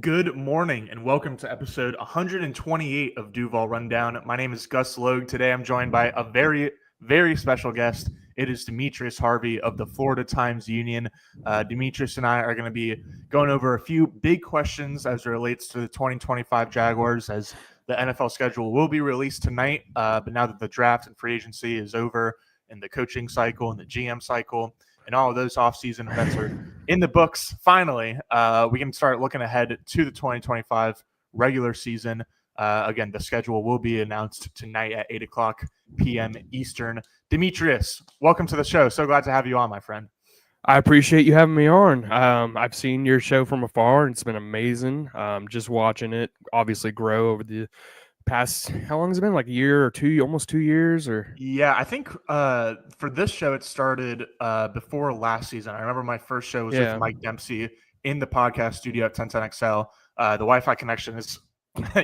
Good morning and welcome to episode 128 of Duval Rundown. My name is Gus Logue. Today I'm joined by a very special guest. It is Demetrius Harvey of the Florida Times-Union. Demetrius and I are going to be going over a few big questions as it relates to the 2025 Jaguars, as the NFL schedule will be released tonight. But now that the draft and free agency is over and the coaching cycle and the GM cycle and all of those offseason events are in the books, finally, we can start looking ahead to the 2025 regular season. Again, the schedule will be announced tonight at 8 o'clock p.m. Eastern. Demetrius, welcome to the show. So glad to have you on, my friend. I appreciate you having me on. I've seen your show from afar, and it's been amazing. Just watching it obviously grow over the past, how long has it been? Like a year or two, almost 2 years? Or Yeah, I think for this show, it started before last season. I remember my first show was with yeah, Mike Dempsey in the podcast studio at 1010XL. The Wi-Fi connection is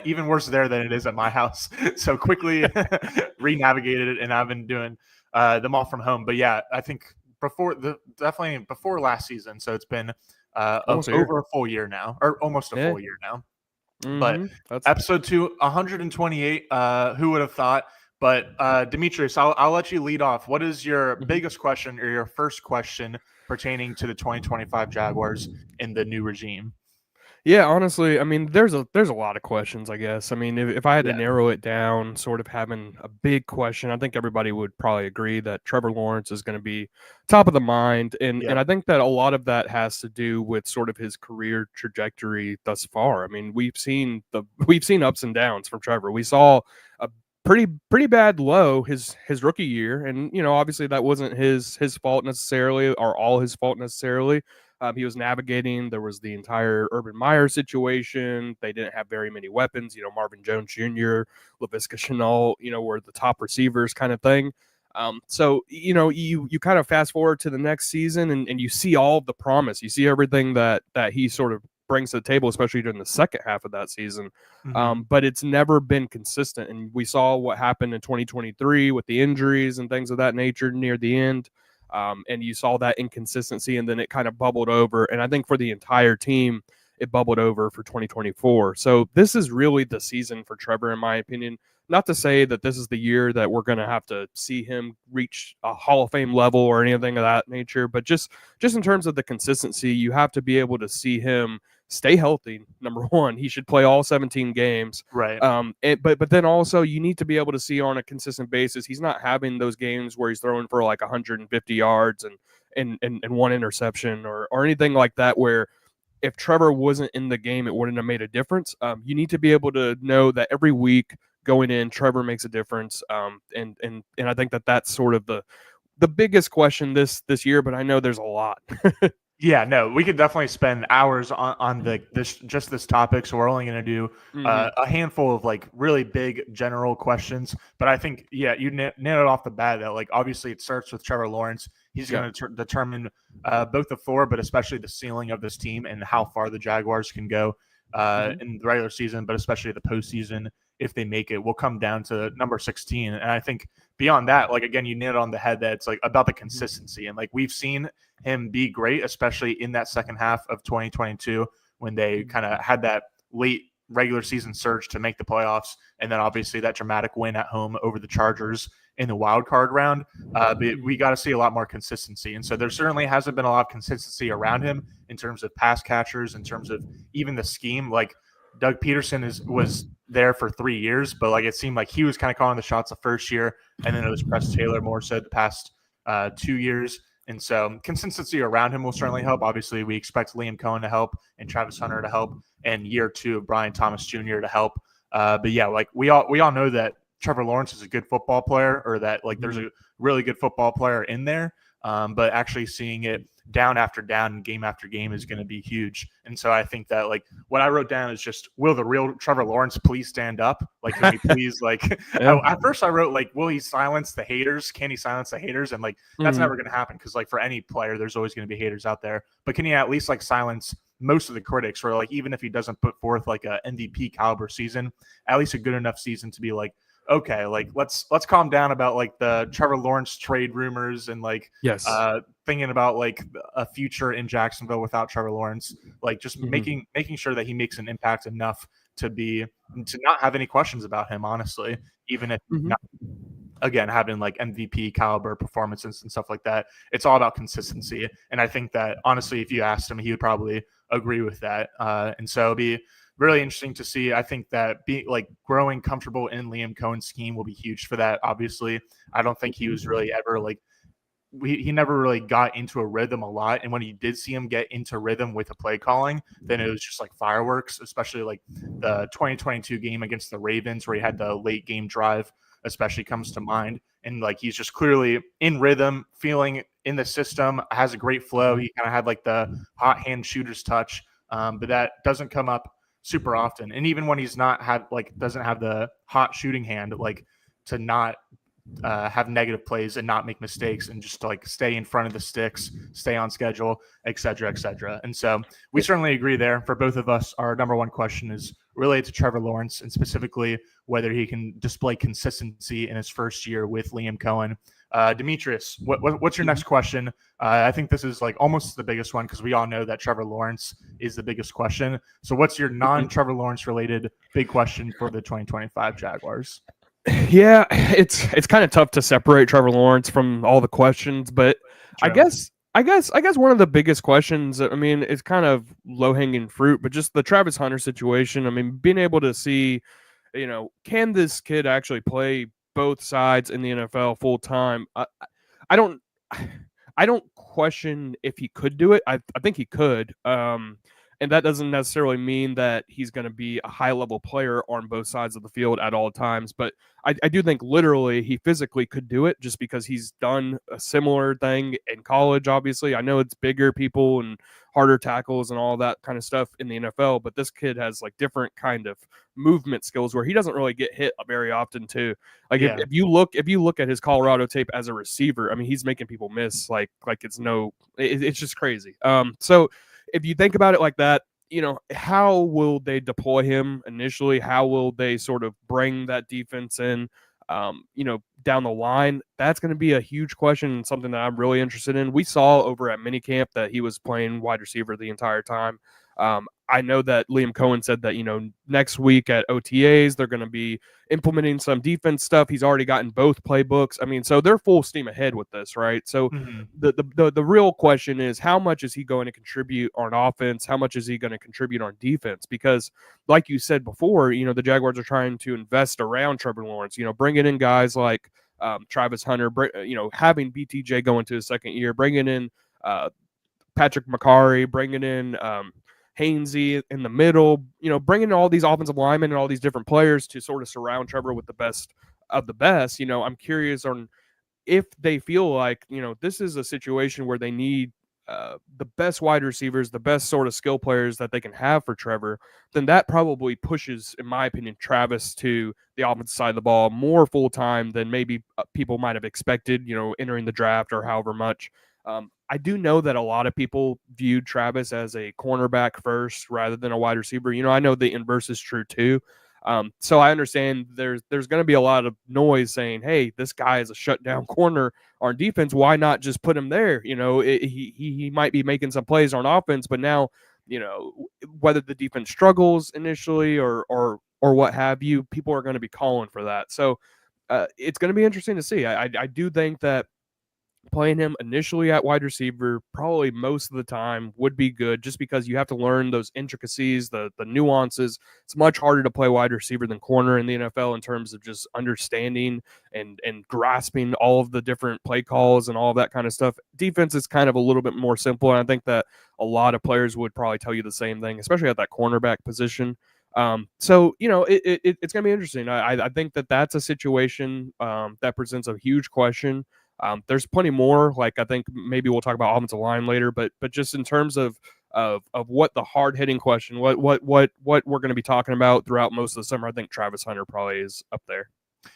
even worse there than it is at my house. So quickly re-navigated it, and I've been doing them all from home. But yeah, I think definitely before last season. So it's been almost a year. over a full year now, or almost a Yeah. full year now. But That's episode 128, who would have thought? But Demetrius, I'll let you lead off. What is your biggest question or your first question pertaining to the 2025 Jaguars in the new regime? Yeah, honestly, I mean, there's a lot of questions, I guess. I mean, if I had to Yeah. narrow it down, sort of having a big question, I think everybody would probably agree that Trevor Lawrence is going to be top of the mind, and Yep. I think that a lot of that has to do with sort of his career trajectory thus far. I mean, we've seen ups and downs from Trevor. We saw a pretty bad low his rookie year, and obviously that wasn't his fault necessarily, or all his fault necessarily. He was navigating. There was the entire Urban Meyer situation. They didn't have very many weapons. Marvin Jones Jr., Laviska Shenault, were the top receivers, kind of thing. So you kind of fast forward to the next season, and you see all of the promise. You see everything that he sort of brings to the table, especially during the second half of that season. Mm-hmm. But it's never been consistent, and we saw what happened in 2023 with the injuries and things of that nature near the end. And you saw that inconsistency, and then it kind of bubbled over. And I think for the entire team, it bubbled over for 2024. So this is really the season for Trevor, in my opinion. Not to say that this is the year that we're going to have to see him reach a Hall of Fame level or anything of that nature, but just in terms of the consistency, you have to be able to see him stay healthy. Number one, he should play all 17 games. Right. But then also you need to be able to see on a consistent basis. He's not having those games where he's throwing for like 150 yards and one interception or anything like that, where if Trevor wasn't in the game, it wouldn't have made a difference. You need to be able to know that every week going in, Trevor makes a difference. And I think that that's sort of the biggest question this year. But I know there's a lot. Yeah, no, we could definitely spend hours on this topic. So we're only going to do a handful of like really big general questions. But I think, yeah, you nailed it off the bat that like obviously it starts with Trevor Lawrence. He's going to determine both the floor, but especially the ceiling of this team and how far the Jaguars can go in the regular season, but especially the postseason if they make it. Will come down to number 16, and I think beyond that, like again, you nailed it on the head that it's like about the consistency, and like we've seen him be great, especially in that second half of 2022 when they kind of had that late regular season surge to make the playoffs, and then obviously that dramatic win at home over the Chargers in the wild card round. But we got to see a lot more consistency, and so there certainly hasn't been a lot of consistency around him in terms of pass catchers, in terms of even the scheme. Like Doug Peterson was there for 3 years, but like it seemed like he was kind of calling the shots the first year, and then it was Press Taylor more so the past 2 years. And so consistency around him will certainly help. Obviously, we expect Liam Cohen to help and Travis Hunter to help, and year two of Brian Thomas Jr. to help. But yeah, like we all know that Trevor Lawrence is a good football player, or that like there's a really good football player in there. But actually seeing it down after down and game after game is going to be huge. And so I think that like what I wrote down is just, will the real Trevor Lawrence please stand up? Like, can he please like, at first I wrote like, will he silence the haters? Can he silence the haters? And like, that's never going to happen. Cause like for any player, there's always going to be haters out there, but can he at least like silence most of the critics, or like, even if he doesn't put forth like a MVP caliber season, at least a good enough season to be like okay, like let's calm down about like the Trevor Lawrence trade rumors and like Yes. thinking about like a future in Jacksonville without Trevor Lawrence, like just making sure that he makes an impact enough to not have any questions about him, honestly, even if not, again, having like MVP caliber performances and stuff like that. It's all about consistency. And I think that honestly, if you asked him, he would probably agree with that. And so it'll be really interesting to see. I think that growing comfortable in Liam Cohen's scheme will be huge for that. Obviously, I don't think he was really ever like, he never really got into a rhythm a lot. And when you did see him get into rhythm with the play calling, then it was just like fireworks, especially like the 2022 game against the Ravens where he had the late game drive, especially comes to mind. And like he's just clearly in rhythm, feeling in the system, has a great flow. He kind of had like the hot hand shooter's touch, but that doesn't come up super often. And even when he's doesn't have the hot shooting hand, like to not have negative plays and not make mistakes and just to like stay in front of the sticks, stay on schedule, et cetera, et cetera. And so we certainly agree there. For both of us, our number one question is related to Trevor Lawrence and specifically whether he can display consistency in his first year with Liam Cohen. Demetrius, what's your next question? I think this is like almost the biggest one because we all know that Trevor Lawrence is the biggest question. So what's your non-Trevor Lawrence related big question for the 2025 Jaguars? Yeah, it's kind of tough to separate Trevor Lawrence from all the questions, but True. I guess one of the biggest questions, I mean, it's kind of low-hanging fruit, but just the Travis Hunter situation. I mean, being able to see, can this kid actually play both sides in the NFL full time? I don't question if he could do it. I think he could. And that doesn't necessarily mean that he's going to be a high-level player on both sides of the field at all times. But I do think literally he physically could do it just because he's done a similar thing in college, obviously. I know it's bigger people and harder tackles and all that kind of stuff in the NFL, but this kid has like different kind of movement skills where he doesn't really get hit very often too. Like if you look at his Colorado tape as a receiver, I mean, he's making people miss like it's just crazy. So if you think about it like that, how will they deploy him initially? How will they sort of bring that defense in, down the line? That's going to be a huge question and something that I'm really interested in. We saw over at minicamp that he was playing wide receiver the entire time. I know that Liam Cohen said that, next week at OTAs, they're going to be implementing some defense stuff. He's already gotten both playbooks. I mean, so they're full steam ahead with this, right? So the real question is, how much is he going to contribute on offense? How much is he going to contribute on defense? Because like you said before, the Jaguars are trying to invest around Trevor Lawrence, bringing in guys like Travis Hunter, having BTJ go into his second year, bringing in Patrick McCarry, bringing in Hainsey in the middle, bringing all these offensive linemen and all these different players to sort of surround Trevor with the best of the best. I'm curious on if they feel like, this is a situation where they need the best wide receivers, the best sort of skill players that they can have for Trevor, then that probably pushes, in my opinion, Travis to the offensive side of the ball more full time than maybe people might have expected, entering the draft or however much. I do know that a lot of people viewed Travis as a cornerback first rather than a wide receiver. I know the inverse is true too. So I understand there's going to be a lot of noise saying, hey, this guy is a shutdown corner on defense. Why not just put him there? He might be making some plays on offense, but now, whether the defense struggles initially or what have you, people are going to be calling for that. So it's going to be interesting to see. I do think that playing him initially at wide receiver probably most of the time would be good, just because you have to learn those intricacies, the nuances. It's much harder to play wide receiver than corner in the NFL in terms of just understanding and grasping all of the different play calls and all of that kind of stuff. Defense is kind of a little bit more simple, and I think that a lot of players would probably tell you the same thing, especially at that cornerback position. So it's going to be interesting. I think that's a situation that presents a huge question. There's plenty more. Like, I think maybe we'll talk about offensive line later, but just in terms of what the hard hitting question, what we're going to be talking about throughout most of the summer, I think Travis Hunter probably is up there.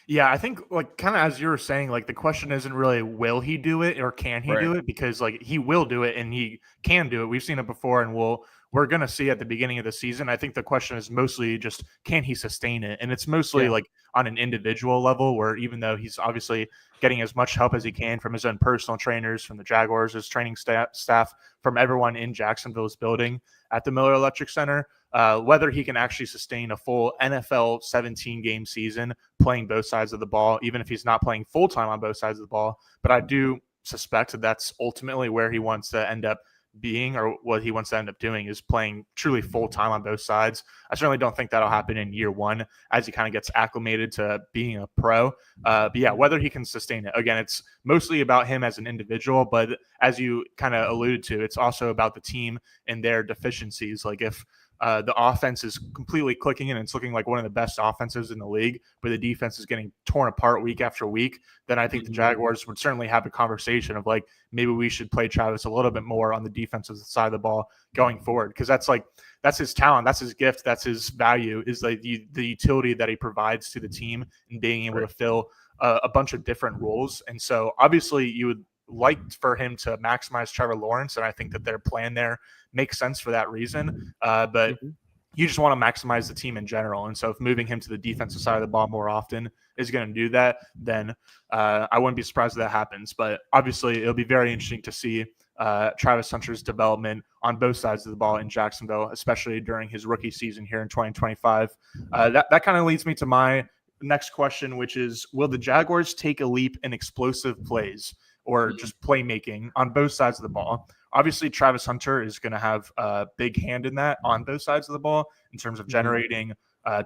Yeah, I think like kind of as you were saying, like the question isn't really will he do it or can he do it, because like he will do it and he can do it. We've seen it before, and we'll we're going to see at the beginning of the season. I think the question is mostly just, can he sustain it? And it's mostly like on an individual level, where even though he's obviously getting as much help as he can from his own personal trainers, from the Jaguars, his training staff, from everyone in Jacksonville's building at the Miller Electric Center, whether he can actually sustain a full NFL 17-game season playing both sides of the ball, even if he's not playing full-time on both sides of the ball. But I do suspect that that's ultimately where he wants to end up being, or what he wants to end up doing is playing truly full-time on both sides. I certainly don't think that'll happen in year one as he kind of gets acclimated to being a pro. But yeah, whether he can sustain it, again, it's mostly about him as an individual, but as you kind of alluded to, it's also about the team and their deficiencies. Like if the offense is completely clicking in and it's looking like one of the best offenses in the league, but the defense is getting torn apart week after week, then I think the Jaguars would certainly have a conversation of like, maybe we should play Travis a little bit more on the defensive side of the ball going forward. Because that's his talent, that's his gift, that's his value, is like the utility that he provides to the team and being able to fill a bunch of different roles. And so obviously you would like for him to maximize Trevor Lawrence, and I think that their plan there makes sense for that reason. But you just want to maximize the team in general. And so if moving him to the defensive side of the ball more often is going to do that, then I wouldn't be surprised if that happens. But obviously it'll be very interesting to see Travis Hunter's development on both sides of the ball in Jacksonville, especially during his rookie season here in 2025. That kind of leads me to my next question, which is, will the Jaguars take a leap in explosive plays or just playmaking on both sides of the ball? Obviously, Travis Hunter is going to have a big hand in that on both sides of the ball in terms of generating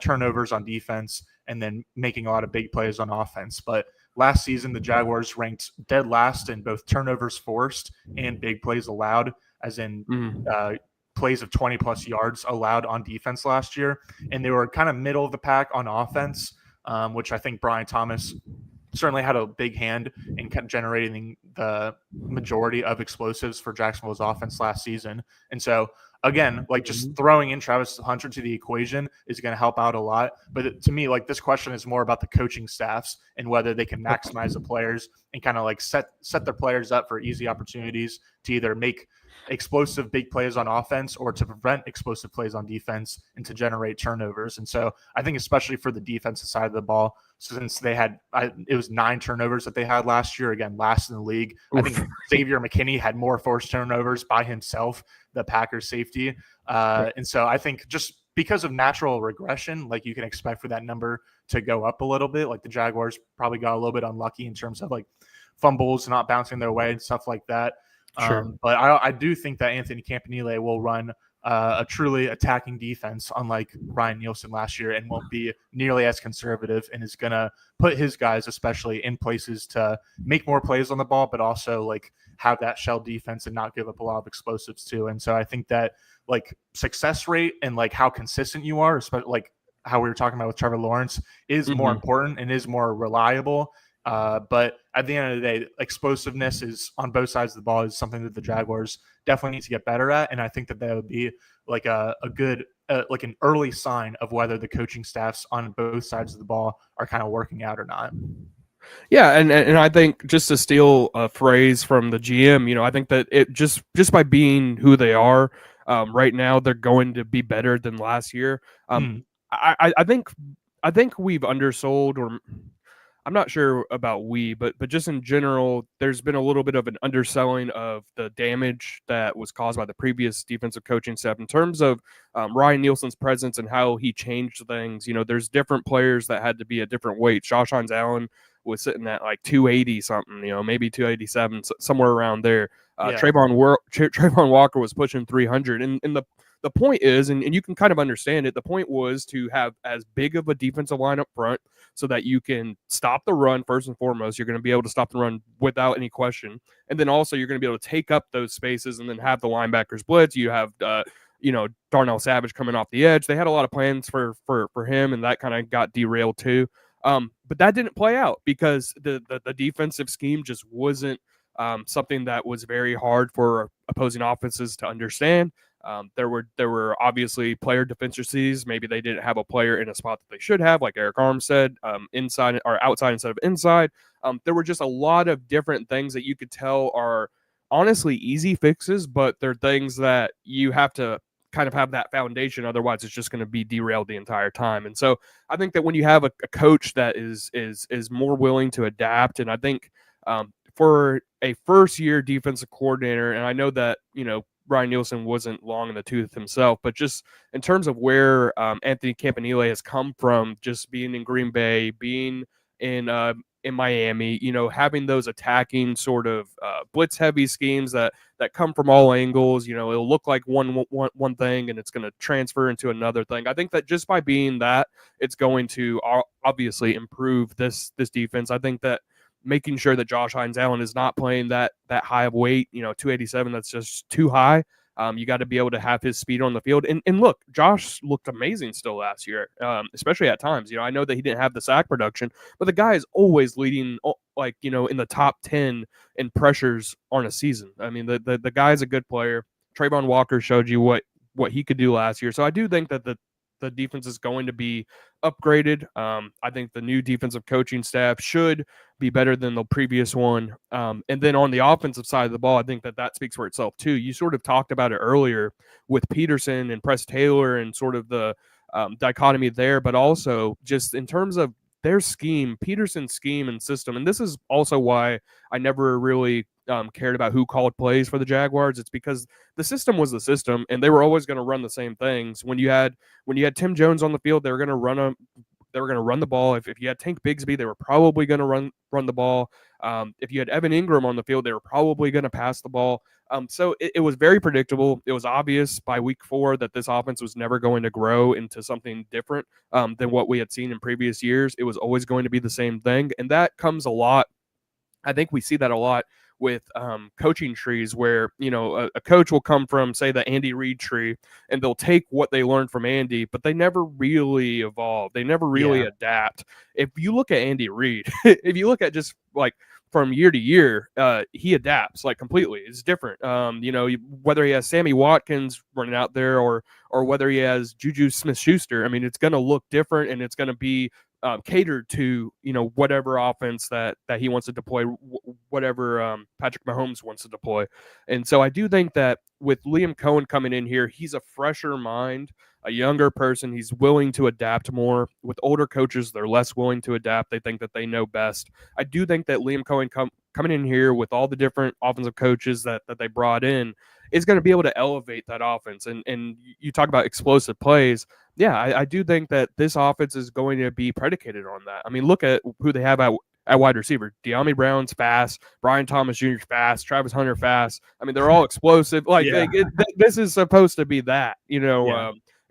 turnovers on defense and then making a lot of big plays on offense. But last season, the Jaguars ranked dead last in both turnovers forced and big plays allowed, as in plays of 20-plus yards allowed on defense last year. And they were kind of middle of the pack on offense, which I think Brian Thomas certainly had a big hand in generating the majority of explosives for Jacksonville's offense last season. And so, again, like just throwing in Travis Hunter to the equation is going to help out a lot. But to me, like this question is more about the coaching staffs and whether they can maximize the players and kind of like set their players up for easy opportunities to either make explosive big plays on offense or to prevent explosive plays on defense and to generate turnovers. And so I think especially for the defensive side of the ball, since they had it was 9 turnovers that they had last year, again, last in the league. I think Xavier McKinney had more forced turnovers by himself, the Packers safety. And so I think just because of natural regression, like you can expect for that number to go up a little bit. Like the Jaguars probably got a little bit unlucky in terms of like fumbles not bouncing their way and stuff like that. Sure. But I do think that Anthony Campanile will run a truly attacking defense, unlike Ryan Nielsen last year, and won't be nearly as conservative, and is going to put his guys especially in places to make more plays on the ball, but also like have that shell defense and not give up a lot of explosives too. And so I think that like success rate and like how consistent you are, especially like how we were talking about with Trevor Lawrence, is more important and is more reliable. But at the end of the day, explosiveness is on both sides of the ball is something that the Jaguars definitely need to get better at. And I think that would be like a good, like an early sign of whether the coaching staffs on both sides of the ball are kind of working out or not. Yeah, and I think just to steal a phrase from the GM, I think that it just by being who they are right now, they're going to be better than last year. I think we've undersold, or I'm not sure about but just in general, there's been a little bit of an underselling of the damage that was caused by the previous defensive coaching staff in terms of Ryan Nielsen's presence and how he changed things. There's different players that had to be at different weights. Josh Hines Allen was sitting at like 280 something, maybe 287, somewhere around there. Trayvon Walker was pushing 300. And the point is, and you can kind of understand it, the point was to have as big of a defensive line up front so that you can stop the run first and foremost. You're going to be able to stop the run without any question. And then also you're going to be able to take up those spaces and then have the linebackers blitz. You have, Darnell Savage coming off the edge. They had a lot of plans for him, and that kind of got derailed too. But that didn't play out because the defensive scheme just wasn't something that was very hard for opposing offenses to understand. There were obviously player deficiencies. Maybe they didn't have a player in a spot that they should have, like Eric Armstead, inside or outside instead of inside. There were just a lot of different things that you could tell are honestly easy fixes, but they're things that you have to kind of have that foundation. Otherwise, it's just going to be derailed the entire time. And so I think that when you have a coach that is more willing to adapt, and I think for a first year defensive coordinator, and I know that, Brian Nielsen wasn't long in the tooth himself, but just in terms of where Anthony Campanile has come from, just being in Green Bay, being in Miami, having those attacking sort of blitz heavy schemes that come from all angles. It'll look like one thing and it's going to transfer into another thing. I think that just by being that, it's going to obviously improve this defense. I think that making sure that Josh Hines-Allen is not playing that high of weight, 287, that's just too high. You got to be able to have his speed on the field. And look, Josh looked amazing still last year, especially at times. I know that he didn't have the sack production, but the guy is always leading, in the top 10 in pressures on a season. I mean, the guy's a good player. Trayvon Walker showed you what he could do last year. So I do think that the defense is going to be upgraded. I think the new defensive coaching staff should be better than the previous one. And then on the offensive side of the ball, I think that speaks for itself too. You sort of talked about it earlier with Peterson and Press Taylor and sort of the dichotomy there, but also just in terms of their scheme, Peterson's scheme and system. And this is also why I never really cared about who called plays for the Jaguars. It's because the system was the system, and they were always going to run the same things. When you had Tim Jones on the field, they were going to run the ball. If you had Tank Bigsby, they were probably going to run the ball. If you had Evan Ingram on the field, they were probably going to pass the ball. So it was very predictable. It was obvious by week 4 that this offense was never going to grow into something different than what we had seen in previous years. It was always going to be the same thing, and that comes a lot. I think we see that a lot with coaching trees where, a coach will come from, say, the Andy Reid tree, and they'll take what they learned from Andy, but they never really evolve. They never really adapt. If you look at Andy Reid, if you look at just like from year to year, he adapts like completely. It's different. Whether he has Sammy Watkins running out there or whether he has Juju Smith-Schuster, I mean, it's going to look different, and it's going to be catered to, whatever offense that he wants to deploy, whatever Patrick Mahomes wants to deploy. And so I do think that with Liam Cohen coming in here, he's a fresher mind, a younger person. He's willing to adapt more. With older coaches, they're less willing to adapt. They think that they know best. I do think that Liam Cohen coming in here with all the different offensive coaches that they brought in is going to be able to elevate that offense. And you talk about explosive plays. Yeah, I do think that this offense is going to be predicated on that. I mean, look at who they have at wide receiver. De'Ami Brown's fast. Brian Thomas Jr. fast. Travis Hunter fast. I mean, they're all explosive. This is supposed to be that,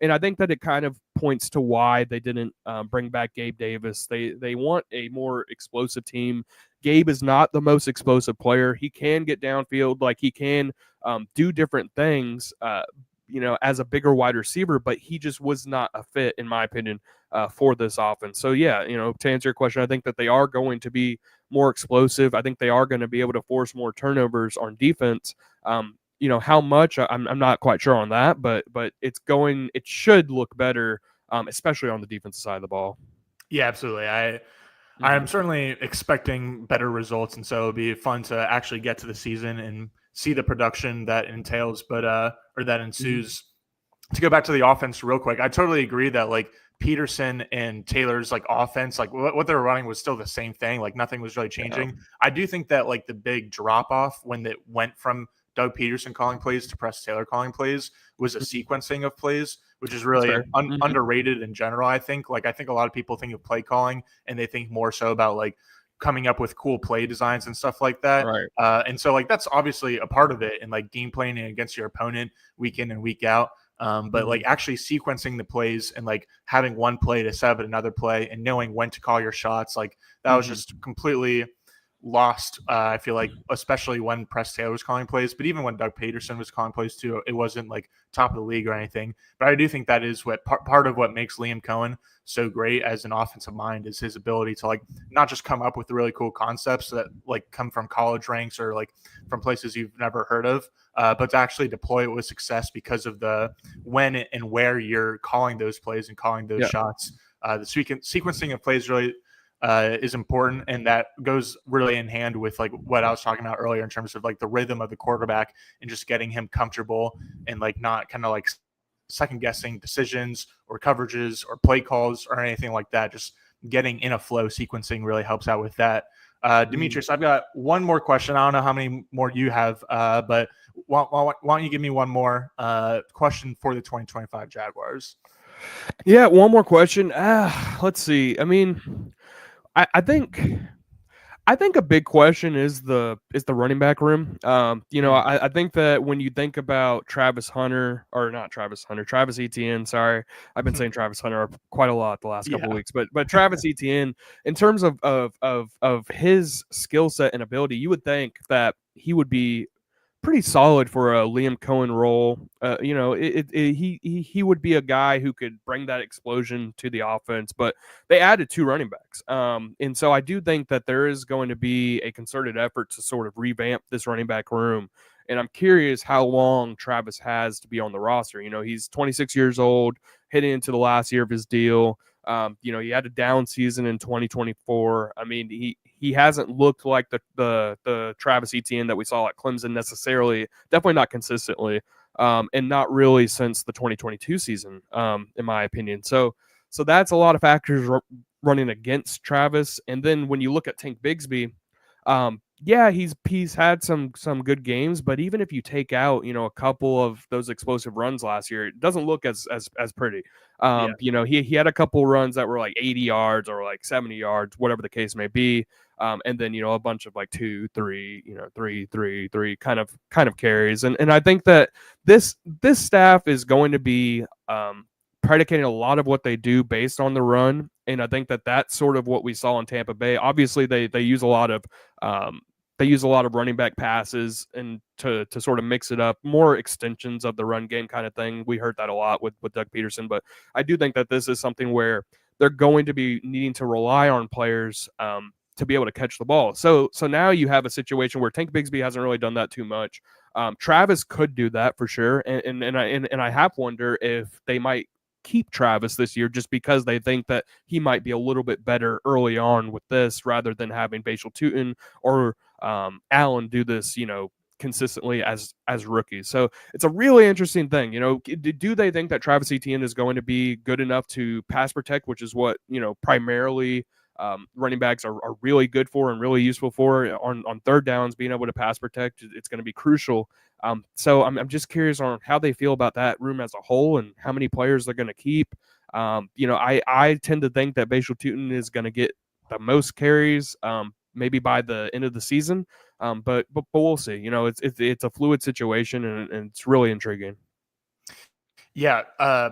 and I think that it kind of points to why they didn't bring back Gabe Davis. They want a more explosive team. Gabe is not the most explosive player. He can get downfield, like he can do different things, as a bigger wide receiver, but he just was not a fit, in my opinion, for this offense. So, yeah, to answer your question, I think that they are going to be more explosive. I think they are going to be able to force more turnovers on defense. How much, I'm not quite sure on that, but it should look better, especially on the defensive side of the ball. Yeah, absolutely. I'm certainly expecting better results, and so it'll be fun to actually get to the season and see the production that entails, or that ensues. To go back to the offense real quick, I totally agree that like Peterson and Taylor's like offense, like what they were running was still the same thing. Like nothing was really changing. Yeah. I do think that like the big drop off when it went from Doug Peterson calling plays to Press Taylor calling plays was a sequencing of plays, which is really underrated in general. I think a lot of people think of play calling and they think more so about like coming up with cool play designs and stuff like that. Right. And so like that's obviously a part of it, and like game planning against your opponent week in and week out. But like actually sequencing the plays and like having one play to set up another play and knowing when to call your shots, like that was just completely lost. I feel like, especially when Press Taylor was calling plays, but even when Doug Peterson was calling plays too, it wasn't like top of the league or anything. But I do think that is what part of what makes Liam Cohen so great as an offensive mind is his ability to like not just come up with really cool concepts that like come from college ranks or like from places you've never heard of, but to actually deploy it with success because of the when and where you're calling those plays and calling those shots. The sequencing of plays really is important, and that goes really in hand with like what I was talking about earlier in terms of like the rhythm of the quarterback and just getting him comfortable and like not kind of like second guessing decisions or coverages or play calls or anything like that. Just getting in a flow, sequencing really helps out with that. Demetrius, I've got one more question. I don't know how many more you have, but why don't you give me one more question for the 2025 Jaguars? Yeah, one more question. Let's see. I mean, I think a big question is the running back room. I think that when you think about Travis Etienne. Sorry, I've been saying Travis Hunter quite a lot the last couple of weeks, but Travis Etienne, in terms of his skill set and ability, you would think that he would be pretty solid for a Liam Cohen role. He would be a guy who could bring that explosion to the offense, but they added 2 running backs. And so I do think that there is going to be a concerted effort to sort of revamp this running back room. And I'm curious how long Travis has to be on the roster. He's 26 years old, heading into the last year of his deal. He had a down season in 2024. I mean, he hasn't looked like the Travis Etienne that we saw at Clemson necessarily, definitely not consistently, and not really since the 2022 season, in my opinion. So that's a lot of factors running against Travis. And then when you look at Tank Bigsby, he's had some good games, but even if you take out, a couple of those explosive runs last year, it doesn't look as pretty. He had a couple runs that were like 80 yards or like 70 yards, whatever the case may be. And then, a bunch of like 2, 3, 3 kind of carries. And I think that this staff is going to be predicating a lot of what they do based on the run. And I think that that's sort of what we saw in Tampa Bay. Obviously, they use a lot of running back passes and to sort of mix it up, more extensions of the run game kind of thing. We heard that a lot with Doug Peterson, but I do think that this is something where they're going to be needing to rely on players to be able to catch the ball. So now you have a situation where Tank Bigsby hasn't really done that too much. Travis could do that for sure, and I have wonder if they might keep Travis this year just because they think that he might be a little bit better early on with this rather than having Bashal Tutin or Allen do this, consistently as rookies. So it's a really interesting thing. Do they think that Travis Etienne is going to be good enough to pass protect, which is what, primarily running backs are really good for and really useful for on third downs, being able to pass protect. It's going to be crucial. So I'm just curious on how they feel about that room as a whole and how many players they're going to keep. I tend to think that Bashal Tutin is going to get the most carries, maybe by the end of the season. But we'll see. It's a fluid situation and it's really intriguing. Yeah,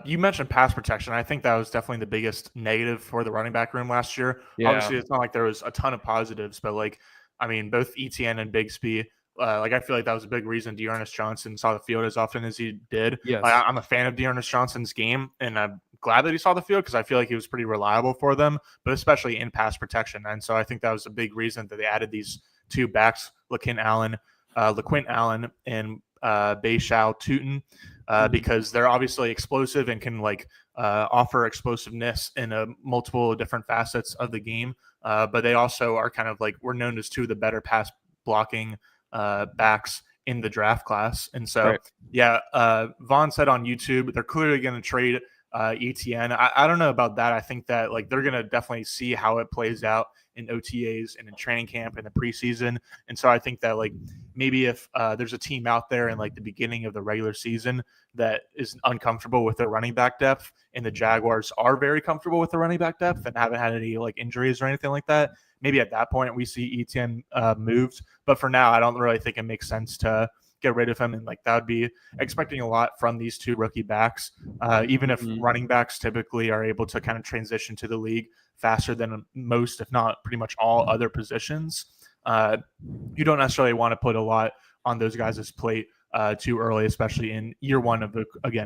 you mentioned pass protection. I think that was definitely the biggest negative for the running back room last year. Yeah. Obviously, it's not like there was a ton of positives, but both Etienne and Bigsby, I feel like that was a big reason Dearness Johnson saw the field as often as he did. Yes. I'm a fan of Dearness Johnson's game, and I'm glad that he saw the field because I feel like he was pretty reliable for them, but especially in pass protection. And so I think that was a big reason that they added these 2 backs, LaQuint Allen, and Bashal Tutin, because they're obviously explosive and can offer explosiveness in multiple different facets of the game. But they also are kind of we're known as 2 of the better pass blocking backs in the draft class. And so, right. Vaughn said on YouTube, they're clearly going to trade Etienne. I don't know about that. I think that they're going to definitely see how it plays out in OTAs and in training camp and the preseason. And so I think that maybe if there's a team out there in the beginning of the regular season that is uncomfortable with their running back depth, and the Jaguars are very comfortable with the running back depth and haven't had any injuries or anything like that, maybe at that point we see Etienne moved. But for now, I don't really think it makes sense to get rid of him. And that would be expecting a lot from these 2 rookie backs, even if running backs typically are able to kind of transition to the league faster than most, if not pretty much all other positions. You don't necessarily want to put a lot on those guys' plate too early, especially in year one of a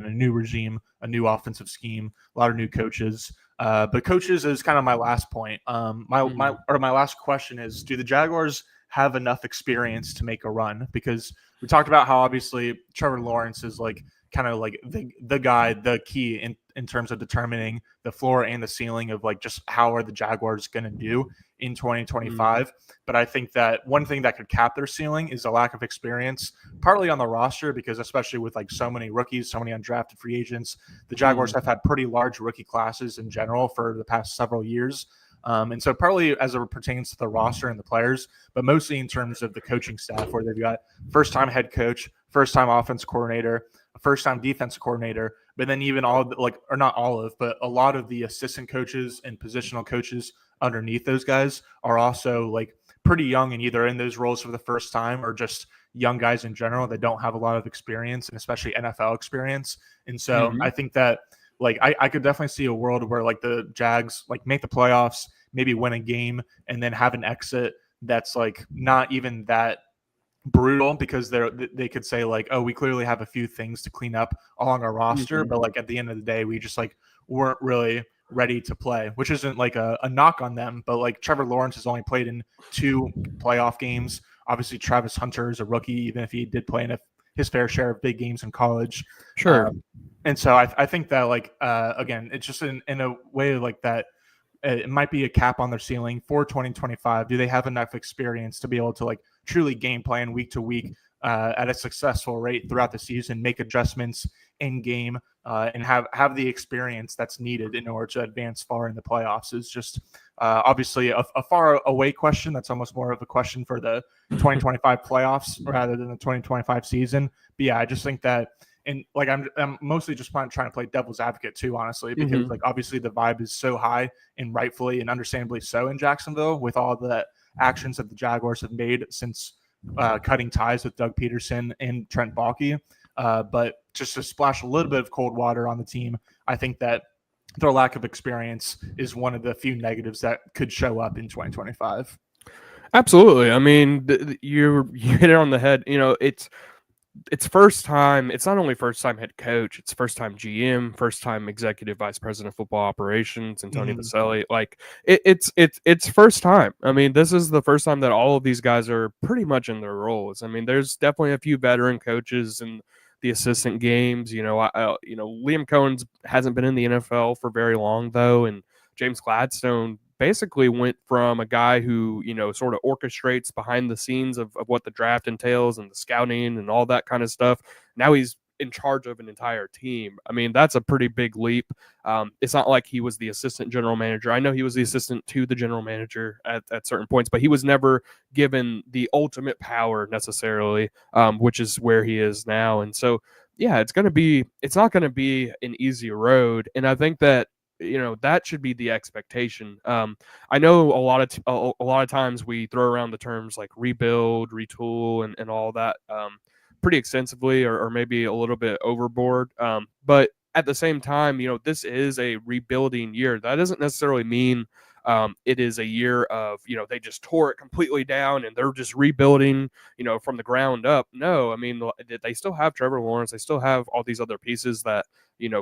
new regime, a new offensive scheme, a lot of new coaches. But coaches is kind of my last point. My last question is, do the Jaguars have enough experience to make a run? Because we talked about how obviously Trevor Lawrence is the guy, the key in terms of determining the floor and the ceiling of like just how are the Jaguars going to do in 2025. But I think that one thing that could cap their ceiling is a lack of experience, partly on the roster, because especially with like so many rookies, so many undrafted free agents, the Jaguars have had pretty large rookie classes in general for the past several years. And so partly as it pertains to the roster and the players, but mostly in terms of the coaching staff, where they've got first-time head coach, first-time offense coordinator, a first-time defense coordinator, but then even not all of, but a lot of the assistant coaches and positional coaches underneath those guys are also like pretty young and either in those roles for the first time or just young guys in general that don't have a lot of experience and especially NFL experience. And so I think that like I could definitely see a world where like the Jags like make the playoffs, maybe win a game, and then have an exit that's like not even that brutal because they could say like, oh, we clearly have a few things to clean up along our roster, but like at the end of the day, we just like weren't really ready to play, which isn't like a knock on them, but like Trevor Lawrence has only played in 2 playoff games. Obviously, Travis Hunter is a rookie, even if he did play in his fair share of big games in college. Sure. And so I think that like again, it's just in a way like that. It might be a cap on their ceiling for 2025. Do they have enough experience to be able to like truly game plan week to week at a successful rate throughout the season, make adjustments in game, and have the experience that's needed in order to advance far in the playoffs? Is just obviously a far away question. That's almost more of a question for the 2025 playoffs rather than the 2025 season. But yeah, I just think that. And like I'm mostly just trying to play devil's advocate too, honestly, because like obviously the vibe is so high and rightfully and understandably so in Jacksonville with all the actions that the Jaguars have made since cutting ties with Doug Peterson and Trent Baalke. But just to splash a little bit of cold water on the team, I think that their lack of experience is one of the few negatives that could show up in 2025. Absolutely. I mean, you hit it on the head. You know, it's first time. It's not only first time head coach. It's first time GM, first time executive vice president of football operations, and Tony Vaselli. Like it's first time. I mean, this is the first time that all of these guys are pretty much in their roles. I mean, there's definitely a few veteran coaches and the assistant games. Liam Cohen's hasn't been in the NFL for very long though, and James Gladstone basically went from a guy who, sort of orchestrates behind the scenes of what the draft entails and the scouting and all that kind of stuff. Now he's in charge of an entire team. I mean, that's a pretty big leap. It's not like he was the assistant general manager. I know he was the assistant to the general manager at certain points, but he was never given the ultimate power necessarily, which is where he is now. And so, yeah, it's not going to be an easy road. And I think that, that should be the expectation. I know a lot of times we throw around the terms like rebuild, retool, and all that pretty extensively, or maybe a little bit overboard. But at the same time, this is a rebuilding year. That doesn't necessarily mean it is a year of, they just tore it completely down and they're just rebuilding, from the ground up. No, I mean, they still have Trevor Lawrence. They still have all these other pieces that,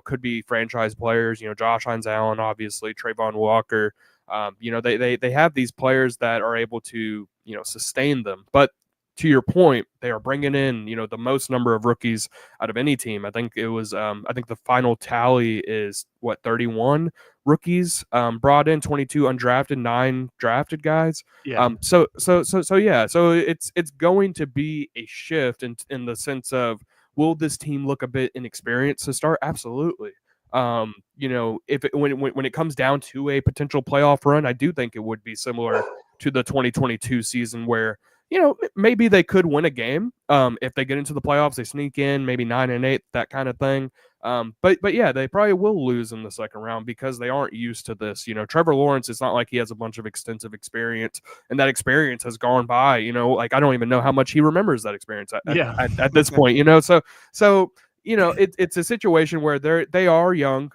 could be franchise players, Josh Hines Allen, obviously, Trayvon Walker. They have these players that are able to, sustain them. But to your point, they are bringing in, the most number of rookies out of any team. I think it was, I think the final tally is 31 rookies brought in, 22 undrafted, 9 drafted guys. Yeah. So it's going to be a shift in the sense of, will this team look a bit inexperienced to start? Absolutely. When it comes down to a potential playoff run, I do think it would be similar to the 2022 season where, maybe they could win a game. If they get into the playoffs, they sneak in, maybe 9-8, that kind of thing. But yeah, they probably will lose in the second round because they aren't used to this. Trevor Lawrence, it's not like he has a bunch of extensive experience, and that experience has gone by. Like I don't even know how much he remembers that experience at this point. So it's a situation where they are young.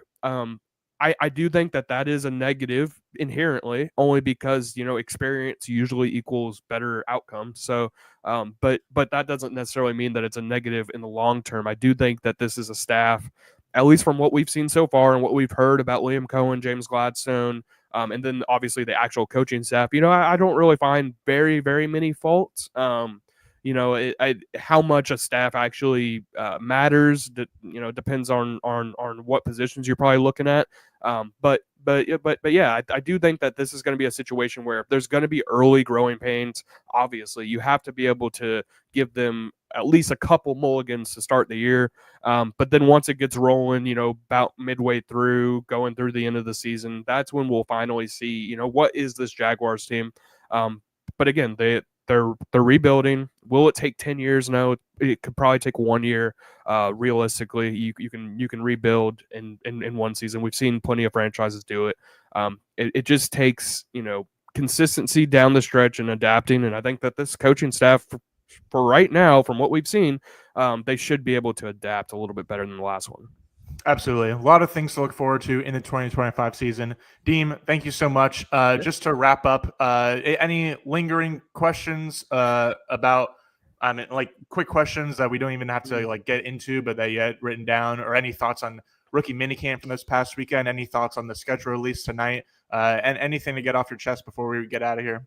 I do think that is a negative inherently, only because experience usually equals better outcomes. So, but that doesn't necessarily mean that it's a negative in the long term. I do think that this is a staff, at least from what we've seen so far and what we've heard about Liam Cohen, James Gladstone, and then obviously the actual coaching staff. I don't really find very, very many faults. how much a staff actually matters. That depends on what positions you're probably looking at. But yeah, I do think that this is going to be a situation where there's going to be early growing pains. Obviously, you have to be able to give them at least a couple mulligans to start the year. But then once it gets rolling, about midway through, going through the end of the season, that's when we'll finally see, what is this Jaguars team? But again, they're rebuilding. Will it take 10 years? No, it could probably take 1 year. Realistically, you can rebuild in one season. We've seen plenty of franchises do it. It just takes consistency down the stretch and adapting. And I think that this coaching staff for right now, from what we've seen, they should be able to adapt a little bit better than the last one. Absolutely. A lot of things to look forward to in the 2025 season. Deem, thank you so much. Just to wrap up, any lingering questions about, quick questions that we don't even have to get into, but that you had written down, or any thoughts on rookie minicamp from this past weekend? Any thoughts on the schedule release tonight? And anything to get off your chest before we get out of here?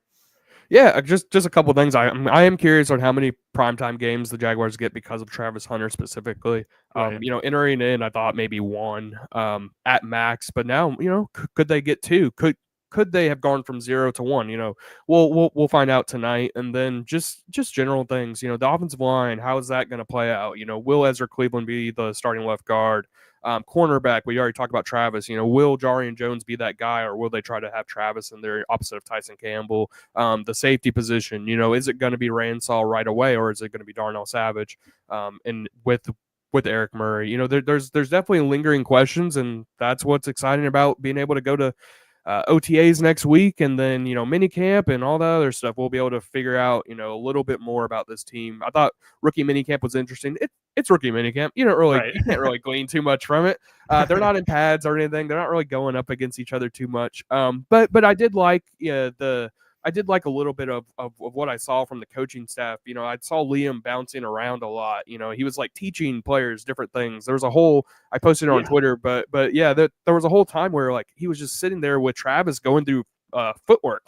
Yeah, just a couple of things. I am curious on how many primetime games the Jaguars get because of Travis Hunter specifically. Right. Entering in, I thought maybe one at max, but now could they get two? Could they have gone from 0 to 1? We'll find out tonight. And then just general things. The offensive line, how is that going to play out? Will Ezra Cleveland be the starting left guard? Cornerback, we already talked about Travis. Will Jarian Jones be that guy, or will they try to have Travis in there opposite of Tyson Campbell? The safety position, is it going to be Ransall right away, or is it going to be Darnell Savage? And with Eric Murray, there's definitely lingering questions, and that's what's exciting about being able to go to OTAs next week, and then mini camp and all the other stuff. We'll be able to figure out a little bit more about this team. I thought rookie mini camp was interesting. It's rookie mini camp. You can't really glean too much from it. They're not in pads or anything. They're not really going up against each other too much. But I did like I did like a little bit of what I saw from the coaching staff. I saw Liam bouncing around a lot. He was teaching players different things. There was a whole, I posted it on Twitter, but yeah, there was a whole time where he was just sitting there with Travis going through footwork.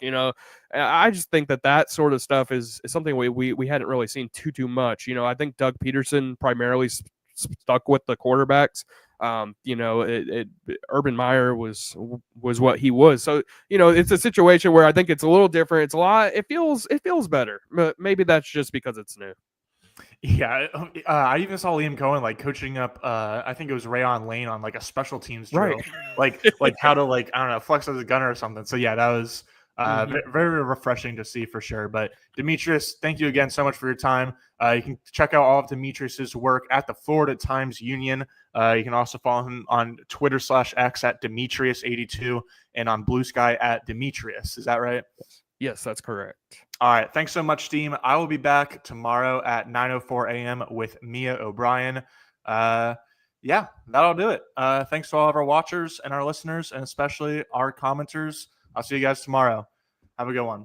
I just think that sort of stuff is something we hadn't really seen too much. I think Doug Peterson primarily stuck with the quarterbacks. Urban Meyer was what he was. So, it's a situation where I think it's a little different. It's a lot. It feels better, but maybe that's just because it's new. Yeah. I even saw Liam Cohen coaching up, I think it was Rayon Lane on a special teams drill, right. like how to I don't know, flex as a gunner or something. So yeah, that was very refreshing to see for sure. But Demetrius, thank you again so much for your time. You can check out all of Demetrius's work at the Florida Times Union. You can also follow him on Twitter/X at Demetrius82 and on Blue Sky at Demetrius. Is that right? Yes, that's correct. All right. Thanks so much, team. I will be back tomorrow at 9:04 a.m. with Mia O'Brien. Yeah, that'll do it. Thanks to all of our watchers and our listeners, and especially our commenters. I'll see you guys tomorrow. Have a good one.